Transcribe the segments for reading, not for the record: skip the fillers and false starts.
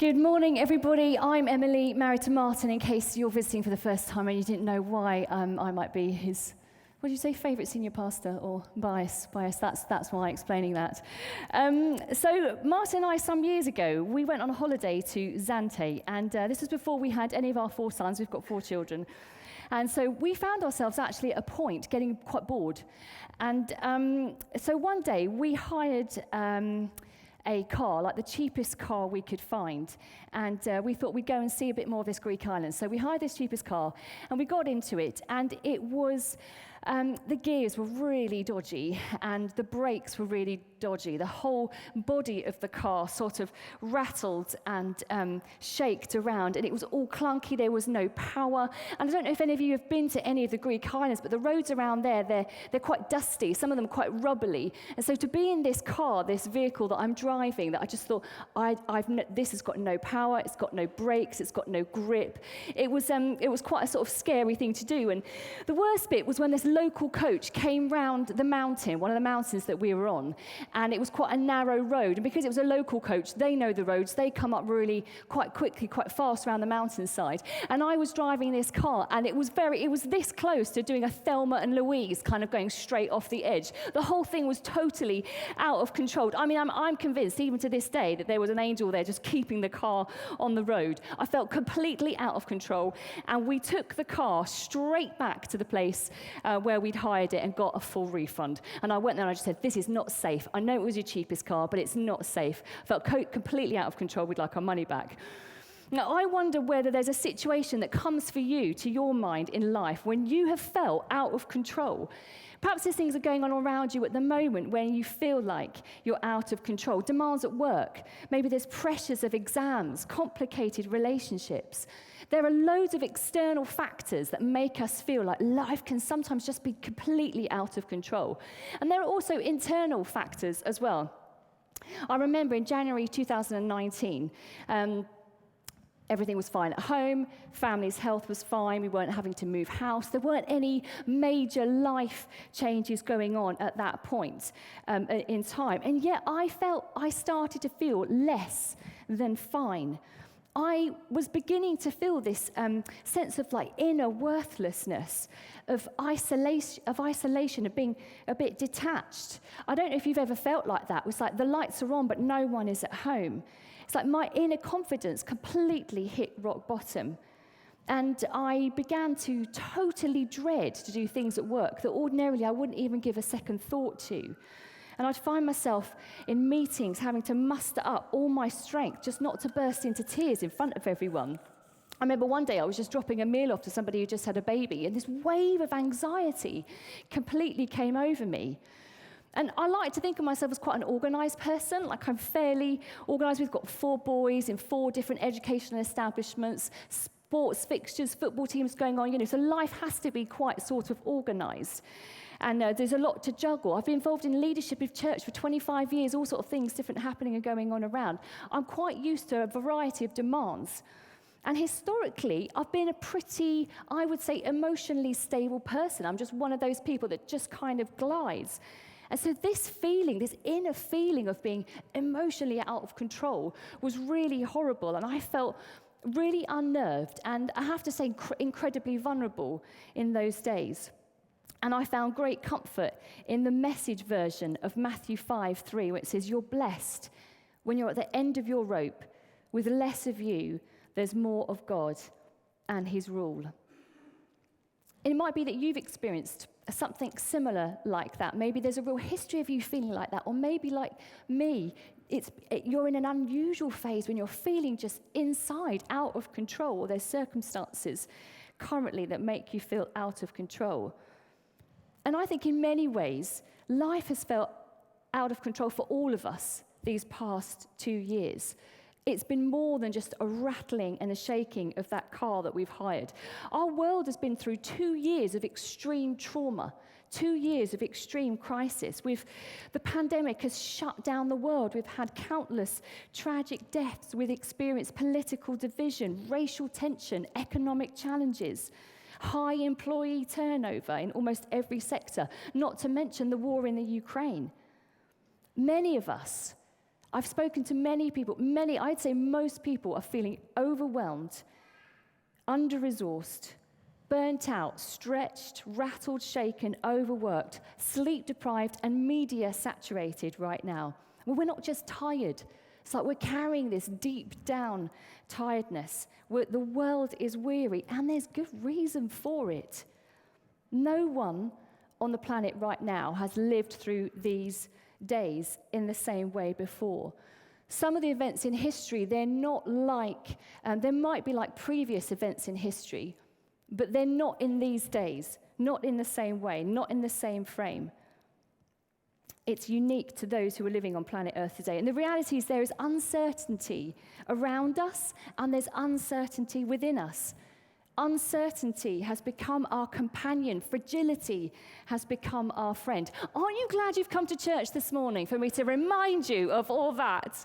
Good morning, everybody. I'm Emily, married to Martin, in case you're visiting for the first time and you didn't know why I might be his, what did you say, favourite senior pastor or bias? That's why explaining that. So Martin and I, some years ago, we went on a holiday to Zante, and this was before we had any of our 4 sons. We've got 4 children. And so we found ourselves actually at a point getting quite bored. And so one day we hired a car, like the cheapest car we could find. And we thought we'd go and see a bit more of this Greek island. So we hired this cheapest car, and we got into it. And it was, the gears were really dodgy, and the brakes were really dodgy. The whole body of the car sort of rattled and shaked around, and it was all clunky. There was no power. And I don't know if any of you have been to any of the Greek islands, but the roads around there, they're quite dusty, some of them quite rubbly. And so to be in this car, this vehicle that I'm driving, that I just thought, this has got no power, it's got no brakes, it's got no grip. It was quite a sort of scary thing to do. And the worst bit was when this local coach came round the mountain, one of the mountains that we were on, and it was quite a narrow road. And because it was a local coach, they know the roads, they come up really quite quickly, quite fast around the mountainside. And I was driving this car, and it was this close to doing a Thelma and Louise, kind of going straight off the edge. The whole thing was totally out of control. I mean, I'm convinced, even to this day, that there was an angel there just keeping the car on the road. I felt completely out of control, and we took the car straight back to the place where we'd hired it and got a full refund. And I went there and I just said, this is not safe. I know it was your cheapest car, but it's not safe. Felt completely out of control. We'd like our money back. Now, I wonder whether there's a situation that comes for you, to your mind, in life when you have felt out of control. Perhaps there's things that are going on around you at the moment when you feel like you're out of control. Demands at work. Maybe there's pressures of exams, complicated relationships. There are loads of external factors that make us feel like life can sometimes just be completely out of control. And there are also internal factors as well. I remember in January 2019, everything was fine at home, family's health was fine, we weren't having to move house, there weren't any major life changes going on at that point in time. And yet I started to feel less than fine. I was beginning to feel this sense of like inner worthlessness, of isolation, of being a bit detached. I don't know if you've ever felt like that. It was like the lights are on, but no one is at home. It's like my inner confidence completely hit rock bottom. And I began to totally dread to do things at work that ordinarily I wouldn't even give a second thought to. And I'd find myself in meetings having to muster up all my strength just not to burst into tears in front of everyone. I remember one day I was just dropping a meal off to somebody who just had a baby, and this wave of anxiety completely came over me. And I like to think of myself as quite an organised person, like I'm fairly organised. We've got 4 boys in 4 different educational establishments, sports fixtures, football teams going on, so life has to be quite sort of organised. And there's a lot to juggle. I've been involved in leadership of church for 25 years, all sort of things different happening and going on around. I'm quite used to a variety of demands. And historically, I've been a pretty, I would say, emotionally stable person. I'm just one of those people that just kind of glides. And so this feeling, this inner feeling of being emotionally out of control was really horrible. And I felt really unnerved and, I have to say, incredibly vulnerable in those days. And I found great comfort in the Message version of Matthew 5:3, where it says, you're blessed when you're at the end of your rope. With less of you, there's more of God and his rule. It might be that you've experienced something similar like that. Maybe there's a real history of you feeling like that. Or maybe like me, you're in an unusual phase when you're feeling just inside, out of control. Or there's circumstances currently that make you feel out of control. And I think in many ways, life has felt out of control for all of us these past 2 years. It's been more than just a rattling and a shaking of that car that we've hired. Our world has been through 2 years of extreme trauma, 2 years of extreme crisis. The pandemic has shut down the world. We've had countless tragic deaths. We've experienced political division, racial tension, economic challenges, high employee turnover in almost every sector, not to mention the war in the Ukraine. Many of us I've spoken to many people, I'd say most people are feeling overwhelmed, under-resourced, burnt out, stretched, rattled, shaken, overworked, sleep-deprived, and media-saturated right now. Well, we're not just tired. It's like we're carrying this deep down tiredness. The world is weary, and there's good reason for it. No one on the planet right now has lived through these days in the same way before. Some of the events in history, they're not like, they might be like previous events in history, but they're not in these days, not in the same way, not in the same frame. It's unique to those who are living on planet Earth today. And the reality is there is uncertainty around us, and there's uncertainty within us. Uncertainty has become our companion. Fragility has become our friend. Aren't you glad you've come to church this morning for me to remind you of all that?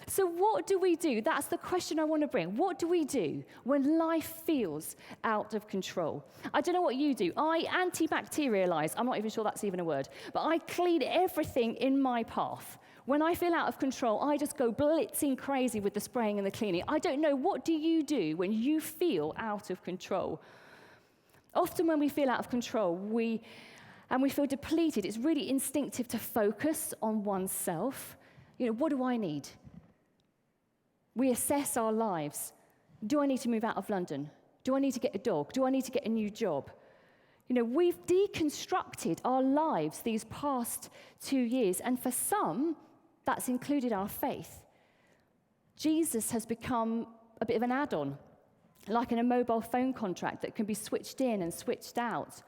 So what do we do? That's the question I want to bring. What do we do when life feels out of control? I don't know what you do. I antibacterialize. I'm not even sure that's even a word. But I clean everything in my path. When I feel out of control, I just go blitzing crazy with the spraying and the cleaning. I don't know, what do you do when you feel out of control? Often when we feel out of control, we feel depleted, it's really instinctive to focus on oneself. What do I need? We assess our lives. Do I need to move out of London? Do I need to get a dog? Do I need to get a new job? We've deconstructed our lives these past 2 years, and for some, that's included our faith. Jesus has become a bit of an add-on, like in a mobile phone contract that can be switched in and switched out.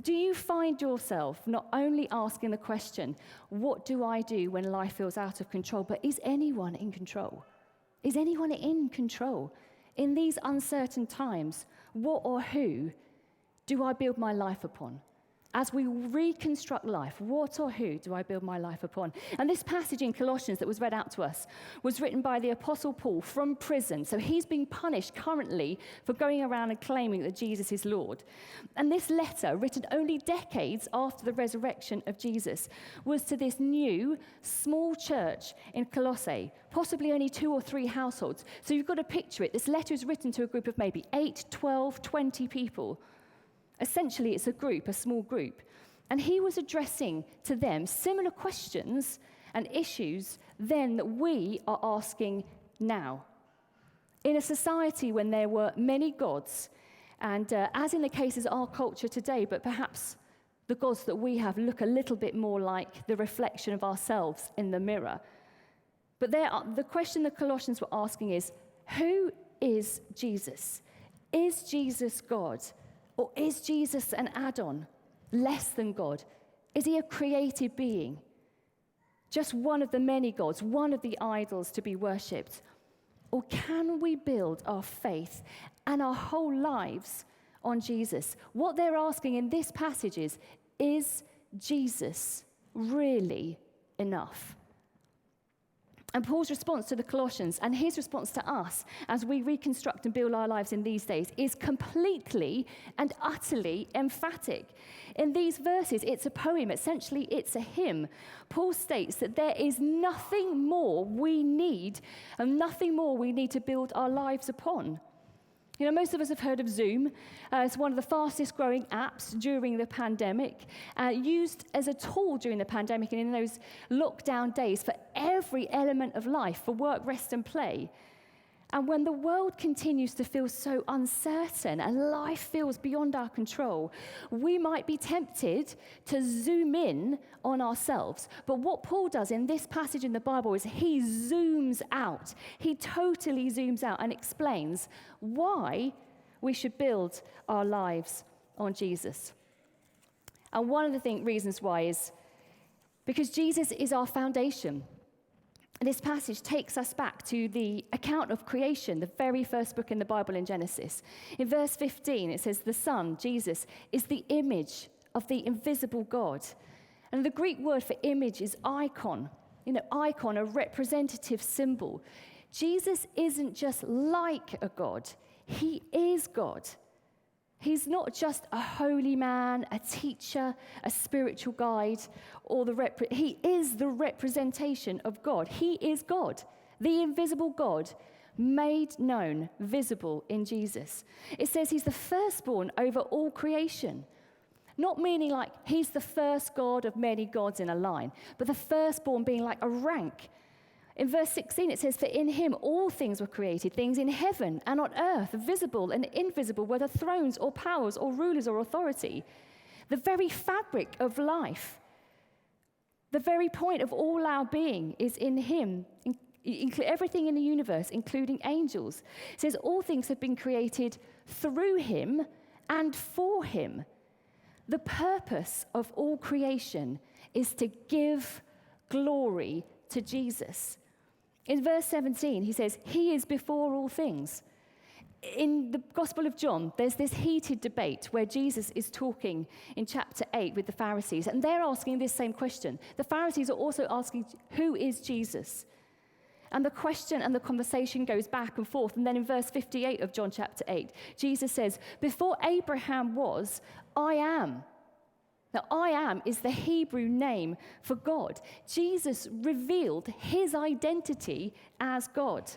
Do you find yourself not only asking the question, what do I do when life feels out of control, but is anyone in control? Is anyone in control? In these uncertain times, what or who do I build my life upon? As we reconstruct life, what or who do I build my life upon? And this passage in Colossians that was read out to us was written by the Apostle Paul from prison. So he's being punished currently for going around and claiming that Jesus is Lord. And this letter, written only decades after the resurrection of Jesus, was to this new, small church in Colossae, possibly only 2 or 3 households. So you've got to picture it. This letter is written to a group of maybe 8, 12, 20 people. Essentially, it's a small group. And he was addressing to them similar questions and issues then that we are asking now. In a society when there were many gods, and as in the cases of our culture today, but perhaps the gods that we have look a little bit more like the reflection of ourselves in the mirror. But the question the Colossians were asking is, who is Jesus? Is Jesus God? Or is Jesus an add-on, less than God? Is he a created being? Just one of the many gods, one of the idols to be worshipped? Or can we build our faith and our whole lives on Jesus? What they're asking in this passage is Jesus really enough? And Paul's response to the Colossians and his response to us as we reconstruct and build our lives in these days is completely and utterly emphatic. In these verses, it's a poem. Essentially, it's a hymn. Paul states that there is nothing more we need and nothing more we need to build our lives upon. Most of us have heard of Zoom. It's one of the fastest growing apps during the pandemic, used as a tool during the pandemic and in those lockdown days for every element of life, for work, rest, and play. And when the world continues to feel so uncertain and life feels beyond our control, we might be tempted to zoom in on ourselves. But what Paul does in this passage in the Bible is he zooms out. He totally zooms out and explains why we should build our lives on Jesus. And one of the reasons why is because Jesus is our foundation. This passage takes us back to the account of creation, the very first book in the Bible in Genesis. In verse 15, it says, the Son, Jesus, is the image of the invisible God. And the Greek word for image is icon. Icon, a representative symbol. Jesus isn't just like a God. He is God. He's not just a holy man, a teacher, a spiritual guide, or he is the representation of God. He is God, the invisible God, made known, visible in Jesus. It says he's the firstborn over all creation. Not meaning like he's the first God of many gods in a line, but the firstborn being like a rank. In verse 16, it says, for in him all things were created, things in heaven and on earth, visible and invisible, whether thrones or powers or rulers or authority. The very fabric of life, the very point of all our being is in him, everything in the universe, including angels. It says all things have been created through him and for him. The purpose of all creation is to give glory to Jesus. In verse 17, he says, he is before all things. In the Gospel of John, there's this heated debate where Jesus is talking in chapter 8 with the Pharisees, and they're asking this same question. The Pharisees are also asking, who is Jesus? And the question and the conversation goes back and forth. And then in verse 58 of John chapter 8, Jesus says, before Abraham was, I am. Now, I am is the Hebrew name for God. Jesus revealed his identity as God.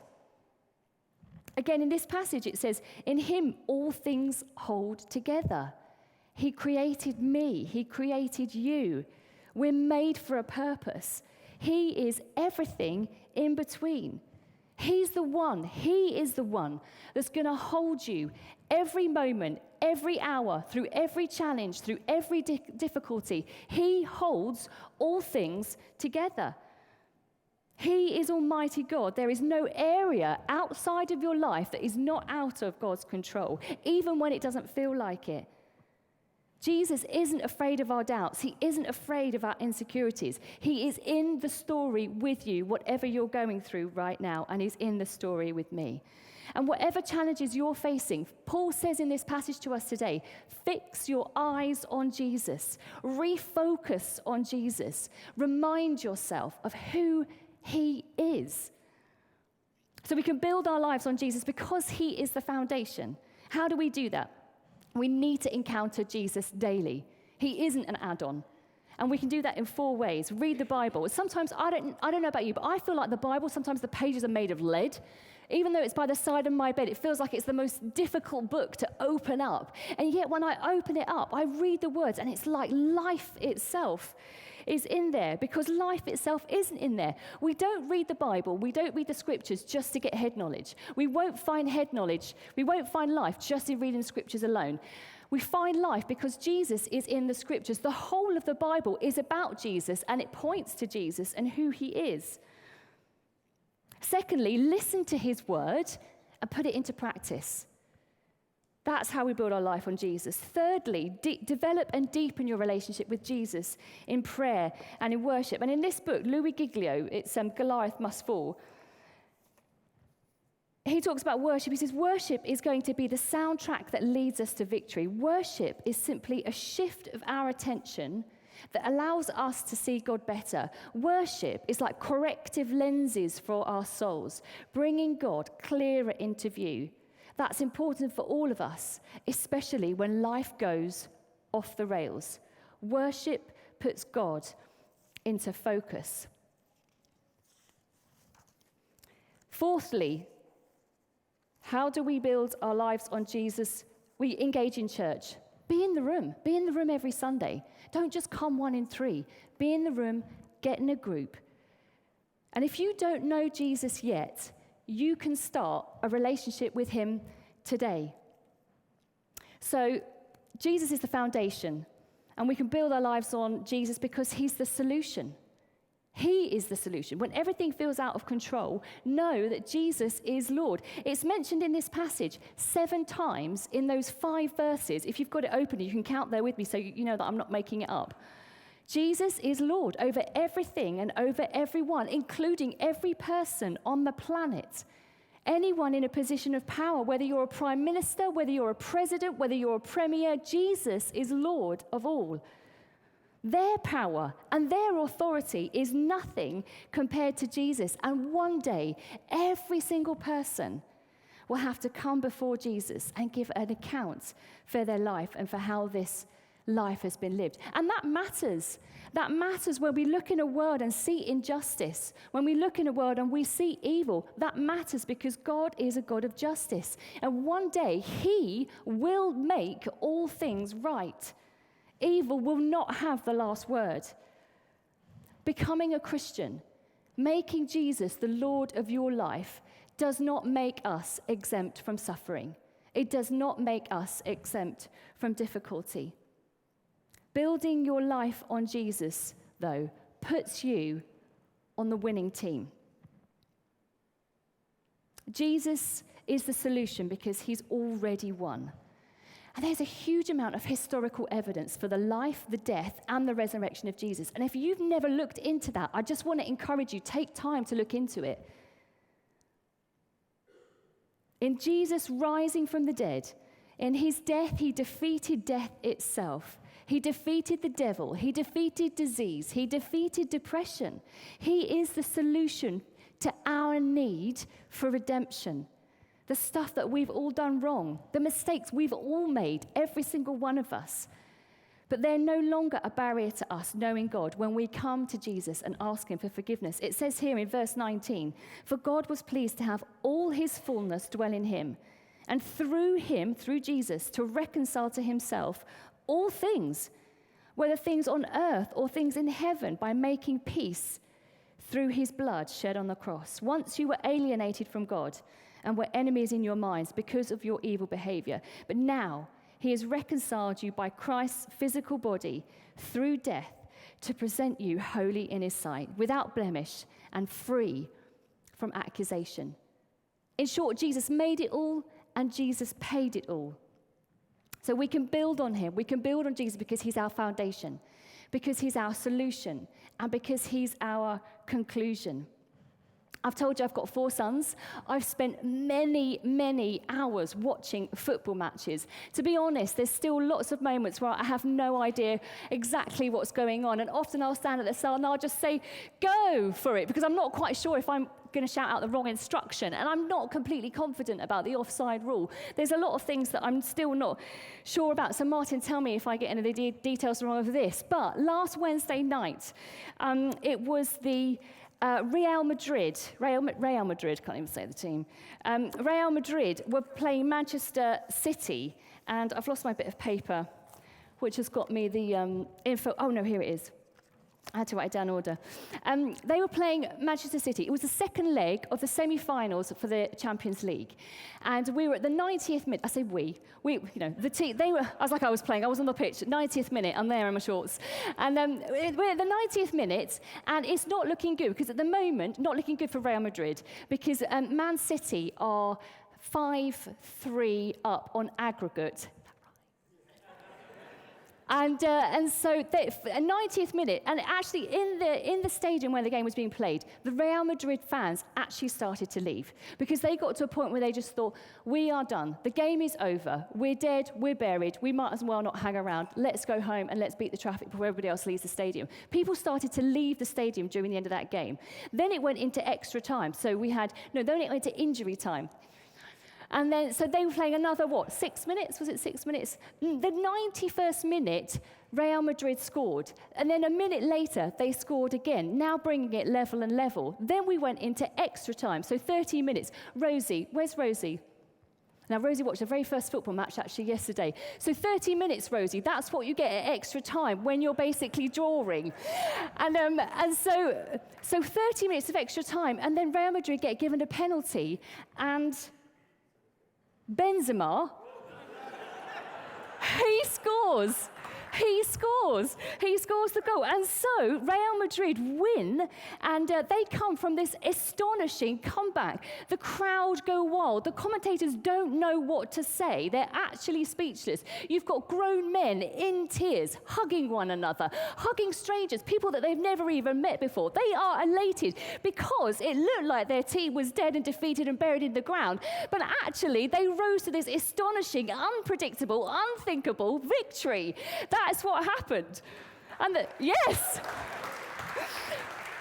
Again, in this passage, it says, in him all things hold together. He created me. He created you. We're made for a purpose. He is everything in between. He is the one that's going to hold you every moment, every hour, through every challenge, through every difficulty. He holds all things together. He is Almighty God. There is no area outside of your life that is not out of God's control, even when it doesn't feel like it. Jesus isn't afraid of our doubts. He isn't afraid of our insecurities. He is in the story with you, whatever you're going through right now, and he's in the story with me. And whatever challenges you're facing, Paul says in this passage to us today, fix your eyes on Jesus. Refocus on Jesus. Remind yourself of who he is. So we can build our lives on Jesus because he is the foundation. How do we do that? We need to encounter Jesus daily. He isn't an add-on. And we can do that in 4 ways. Read the Bible. Sometimes, I don't know about you, but I feel like the Bible, sometimes the pages are made of lead. Even though it's by the side of my bed, it feels like it's the most difficult book to open up. And yet when I open it up, I read the words, and it's like life itself is in there, because life itself isn't in there. We don't read the Bible, we don't read the scriptures just to get head knowledge. We won't find head knowledge, we won't find life just in reading the scriptures alone. We find life because Jesus is in the scriptures. The whole of the Bible is about Jesus, and it points to Jesus and who he is. Secondly, listen to his word and put it into practice. That's how we build our life on Jesus. Thirdly, develop and deepen your relationship with Jesus in prayer and in worship. And in this book, Louis Giglio, it's Goliath Must Fall, he talks about worship. He says, worship is going to be the soundtrack that leads us to victory. Worship is simply a shift of our attention that allows us to see God better. Worship is like corrective lenses for our souls, bringing God clearer into view. That's important for all of us, especially when life goes off the rails. Worship puts God into focus. Fourthly, how do we build our lives on Jesus? We engage in church. Be in the room. Be in the room every Sunday. Don't just come 1 in 3. Be in the room, get in a group. And if you don't know Jesus yet, you can start a relationship with him today. So Jesus is the foundation, and we can build our lives on Jesus because he's the solution. He is the solution. When everything feels out of control, know that Jesus is Lord. It's mentioned in this passage 7 times in those 5 verses. If you've got it open, you can count there with me so you know that I'm not making it up. Jesus is Lord over everything and over everyone, including every person on the planet. Anyone in a position of power, whether you're a prime minister, whether you're a president, whether you're a premier, Jesus is Lord of all. Their power and their authority is nothing compared to Jesus. And one day, every single person will have to come before Jesus and give an account for their life and for how this life has been lived. And that matters. That matters when we look in a world and see injustice. When we look in a world and we see evil, that matters because God is a God of justice. And one day, he will make all things right. Evil will not have the last word. Becoming a Christian, making Jesus the Lord of your life, does not make us exempt from suffering. It does not make us exempt from difficulty. Building your life on Jesus, though, puts you on the winning team. Jesus is the solution because he's already won. And there's a huge amount of historical evidence for the life, the death, and the resurrection of Jesus. And if you've never looked into that, I just want to encourage you, take time to look into it. In Jesus rising from the dead, in his death, he defeated death itself. He defeated the devil. He defeated disease. He defeated depression. He is the solution to our need for redemption. The stuff that we've all done wrong, the mistakes we've all made, every single one of us. But they're no longer a barrier to us knowing God when we come to Jesus and ask him for forgiveness. It says here in verse 19, "For God was pleased to have all his fullness dwell in him, and through him, through Jesus, to reconcile to himself all things, whether things on earth or things in heaven, by making peace through his blood shed on the cross. Once you were alienated from God and were enemies in your minds because of your evil behavior. But now he has reconciled you by Christ's physical body through death to present you holy in his sight, without blemish and free from accusation." In short, Jesus made it all and Jesus paid it all. So we can build on him. We can build on Jesus because he's our foundation, because he's our solution, and because he's our conclusion. I've told you I've got 4 sons. I've spent many, many hours watching football matches. To be honest, there's still lots of moments where I have no idea exactly what's going on. And often I'll stand at the start and I'll just say, "Go for it," because I'm not quite sure if I'm going to shout out the wrong instruction. And I'm not completely confident about the offside rule. There's a lot of things that I'm still not sure about. So Martin, tell me if I get any of the details wrong of this. But last Wednesday night, it was the Real Madrid, can't even say the team. Real Madrid were playing Manchester City, and I've lost my bit of paper, which has got me the info. Oh, no, here it is. I had to write it down in order. They were playing Manchester City. It was the second leg of the semi-finals for the Champions League. And we were at the 90th minute. I say we, the team, they were, I was like I was playing. I was on the pitch, 90th minute. I'm there in my shorts. And we're at the 90th minute, and it's not looking good, because at the moment, not looking good for Real Madrid, because Man City are 5-3 up on aggregate. And so, at 90th minute, and actually in the stadium where the game was being played, the Real Madrid fans actually started to leave, because they got to a point where they just thought, "We are done. The game is over. We're dead. We're buried. We might as well not hang around. Let's go home and let's beat the traffic before everybody else leaves the stadium." People started to leave the stadium during the end of that game. Then it went into extra time. So then it went to injury time. And then, so they were playing another, 6 minutes? Was it 6 minutes? The 91st minute, Real Madrid scored. And then a minute later, they scored again, now bringing it level and level. Then we went into extra time, so 30 minutes. Rosie, where's Rosie? Now, Rosie watched the very first football match actually yesterday. So 30 minutes, Rosie, that's what you get at extra time when you're basically drawing. And so 30 minutes of extra time, and then Real Madrid get given a penalty, and Benzema, he scores. He scores the goal. And so Real Madrid win, and they come from this astonishing comeback. The crowd go wild. The commentators don't know what to say. They're actually speechless. You've got grown men in tears, hugging one another, hugging strangers, people that they've never even met before. They are elated because it looked like their team was dead and defeated and buried in the ground. But actually, they rose to this astonishing, unpredictable, unthinkable victory. That's what happened. And yes.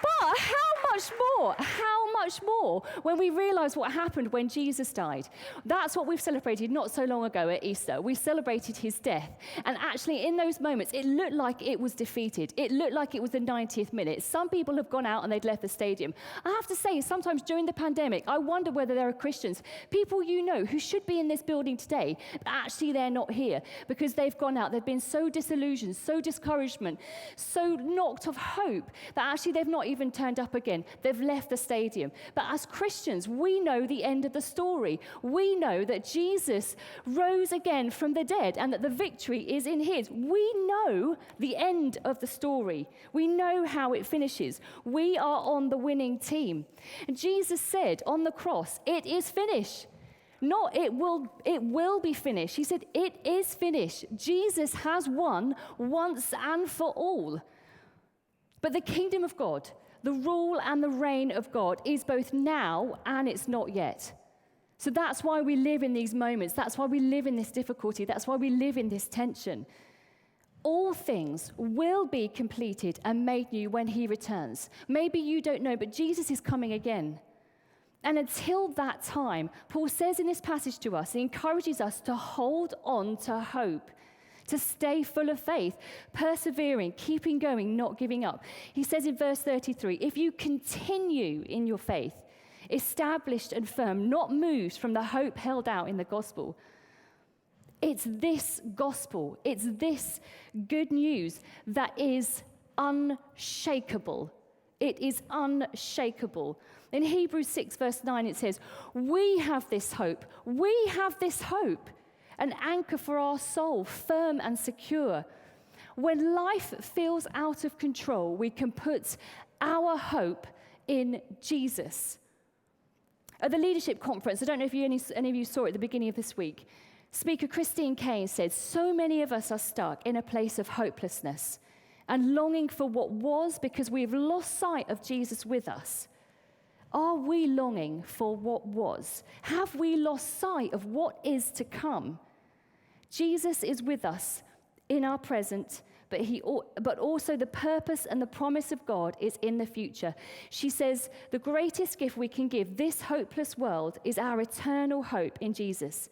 But how much more when we realize what happened when Jesus died? That's what we've celebrated not so long ago at Easter. We celebrated his death. And actually, in those moments, it looked like it was defeated. It looked like it was the 90th minute. Some people have gone out and they'd left the stadium. I have to say, sometimes during the pandemic, I wonder whether there are Christians, people you know, who should be in this building today, but actually they're not here because they've gone out. They've been so disillusioned, so discouragement, so knocked off hope that actually they've not even turned up again. They've left the stadium. But as Christians, we know the end of the story. We know that Jesus rose again from the dead and that the victory is in his. We know the end of the story. We know how it finishes. We are on the winning team. And Jesus said on the cross, "It is finished." Not it will be finished. He said, "It is finished." Jesus has won once and for all. But the kingdom of God, the rule and the reign of God is both now and it's not yet. So that's why we live in these moments. That's why we live in this difficulty. That's why we live in this tension. All things will be completed and made new when he returns. Maybe you don't know, but Jesus is coming again. And until that time, Paul says in this passage to us, he encourages us to hold on to hope, to stay full of faith, persevering, keeping going, not giving up. He says in verse 33, if you continue in your faith, established and firm, not moved from the hope held out in the gospel. It's this gospel, it's this good news that is unshakable. It is unshakable. In Hebrews 6, verse 9, it says, we have this hope, an anchor for our soul, firm and secure. When life feels out of control, we can put our hope in Jesus. At the leadership conference, I don't know if any of you saw it at the beginning of this week, Speaker Christine Kane said, so many of us are stuck in a place of hopelessness and longing for what was because we've lost sight of Jesus with us. Are we longing for what was? Have we lost sight of what is to come? Jesus is with us in our present, but also the purpose and the promise of God is in the future. She says, the greatest gift we can give this hopeless world is our eternal hope in Jesus.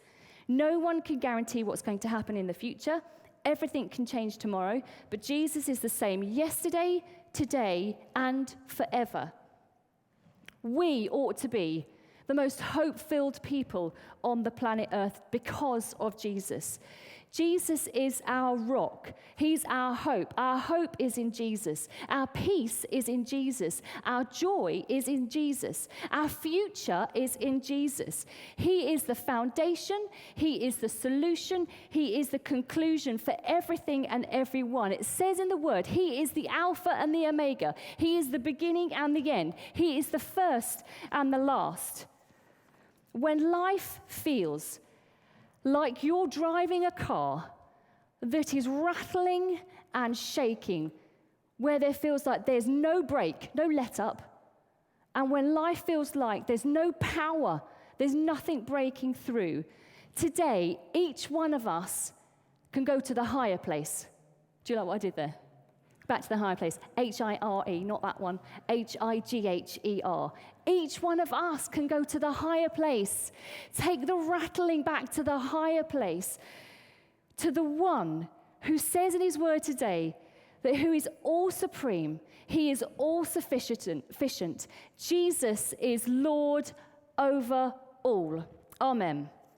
No one can guarantee what's going to happen in the future. Everything can change tomorrow, but Jesus is the same yesterday, today, and forever. We ought to be the most hope-filled people on the planet Earth because of Jesus. Jesus is our rock. He's our hope. Our hope is in Jesus. Our peace is in Jesus. Our joy is in Jesus. Our future is in Jesus. He is the foundation. He is the solution. He is the conclusion for everything and everyone. It says in the word, he is the Alpha and the Omega. He is the beginning and the end. He is the first and the last. When life feels like you're driving a car that is rattling and shaking, where there feels like there's no brake, no let up, and when life feels like there's no power, there's nothing breaking through, today, each one of us can go to the higher place. Do you like what I did there? Back to the higher place. H-I-R-E, not that one. H-I-G-H-E-R. Each one of us can go to the higher place. Take the rattling back to the higher place. To the one who says in his word today that who is all supreme, he is all sufficient. Jesus is Lord over all. Amen.